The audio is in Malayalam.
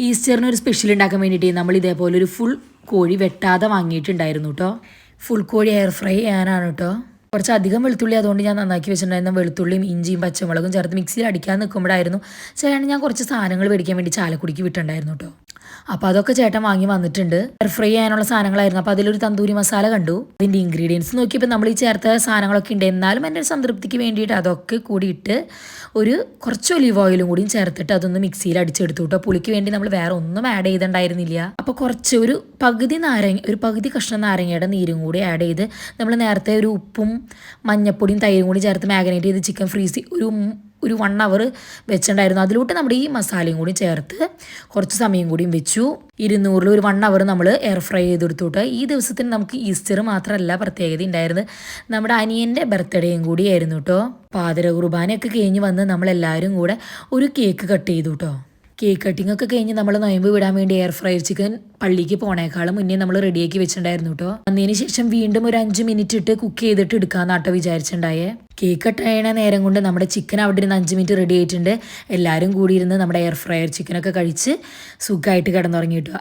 ഈസ്റ്ററിന് ഒരു സ്പെഷ്യൽ ഉണ്ടാക്കാൻ വേണ്ടിയിട്ട് നമ്മൾ ഇതേപോലെ ഒരു ഫുൾ കോഴി വെട്ടാതെ വാങ്ങിയിട്ടുണ്ടായിരുന്നു കേട്ടോ. ഫുൾ കോഴി എയർ ഫ്രൈ ചെയ്യാനാണ് കേട്ടോ. കുറച്ചധികം വെളുത്തുള്ളി അതുകൊണ്ട് ഞാൻ നന്നാക്കി വെച്ചിട്ടുണ്ടായിരുന്നു. വെളുത്തുള്ളിയും ഇഞ്ചിയും പച്ചമുളകും ചേർത്ത് മിക്സിയിൽ അടിക്കാൻ നിൽക്കുമ്പോഴായിരുന്നു ചേട്ടൻ ഞാൻ കുറച്ച് സാധനങ്ങൾ മേടിക്കാൻ വേണ്ടി ചാലക്കുടിക്ക് വിട്ടുണ്ടായിരുന്നു കേട്ടോ. അപ്പോൾ അതൊക്കെ ചേട്ടൻ വാങ്ങി വന്നിട്ടുണ്ട്. എയർ ഫ്രൈ ചെയ്യാനുള്ള സാധനങ്ങളായിരുന്നു. അപ്പോൾ അതിലൊരു തന്തൂരി മസാല കണ്ടു. അതിൻ്റെ ഇൻഗ്രീഡിയൻസ് നോക്കിയപ്പോൾ നമ്മൾ ഈ ചേർത്ത സാധനങ്ങളൊക്കെ ഉണ്ട്. എന്നാലും എൻ്റെ സംതൃപ്തിക്ക് വേണ്ടിയിട്ട് അതൊക്കെ കൂടിയിട്ട് കുറച്ച് ഒലിവ് ഓയിലും കൂടിയും ചേർത്തിട്ട് അതൊന്ന് മിക്സിയിൽ അടിച്ചെടുത്തു കേട്ടോ. പുളിക്ക് വേണ്ടി നമ്മൾ വേറെ ഒന്നും ആഡ് ചെയ്തിട്ടുണ്ടായിരുന്നില്ല. അപ്പോൾ കുറച്ച് ഒരു പകുതി കഷ്ണം നാരങ്ങയുടെ നീരും കൂടി ആഡ് ചെയ്ത് നമ്മൾ നേരത്തെ ഒരു ഉപ്പും മഞ്ഞപ്പൊടിയും തൈരും കൂടി ചേർത്ത് മാഗ്നേറ്റ് ചെയ്ത് ചിക്കൻ ഫ്രീസ് ഒരു 1 hour വെച്ചിട്ടുണ്ടായിരുന്നു. അതിലോട്ട് നമ്മുടെ ഈ മസാലയും കൂടി ചേർത്ത് കുറച്ച് സമയം കൂടിയും വെച്ചു. 200 ഒരു 1 hour നമ്മൾ എയർ ഫ്രൈ ചെയ്തെടുത്തു കേട്ടോ. ഈ ദിവസത്തിന് നമുക്ക് ഈസ്റ്റർ മാത്രമല്ല പ്രത്യേകത ഉണ്ടായിരുന്നത്, നമ്മുടെ അനിയൻ്റെ ബർത്ത്ഡേയും കൂടിയായിരുന്നു കേട്ടോ. പാതിര കുർബാനയൊക്കെ കഴിഞ്ഞ് വന്ന് നമ്മളെല്ലാവരും കൂടെ ഒരു കേക്ക് കട്ട് ചെയ്തു കേട്ടോ. കേക്ക് കട്ടിംഗ് ഒക്കെ കഴിഞ്ഞ് നമ്മൾ നൊയമ്പ് വിടാൻ വേണ്ടി എയർ ഫ്രൈഡ് ചിക്കൻ പള്ളിക്ക് പോണേക്കാളും മുന്നേ നമ്മൾ റെഡിയാക്കി വെച്ചിട്ടുണ്ടായിരുന്നു കേട്ടോ. അതിന് ശേഷം വീണ്ടും ഒരു 5 minute ഇട്ട് കുക്ക് ചെയ്തിട്ട് എടുക്കാമെന്നാട്ടോ വിചാരിച്ചിട്ടുണ്ടായേ. കേക്ക് കട്ട് ചെയ്യണ നേരം കൊണ്ട് നമ്മുടെ ചിക്കൻ അവിടെ ഇരുന്ന് 5 minute റെഡി ആയിട്ടുണ്ട്. എല്ലാവരും കൂടി ഇരുന്ന് നമ്മുടെ എയർ ഫ്രൈഡ് ചിക്കനൊക്കെ കഴിച്ച് സുഖമായിട്ട് കിടന്നുറങ്ങി കിട്ടുക.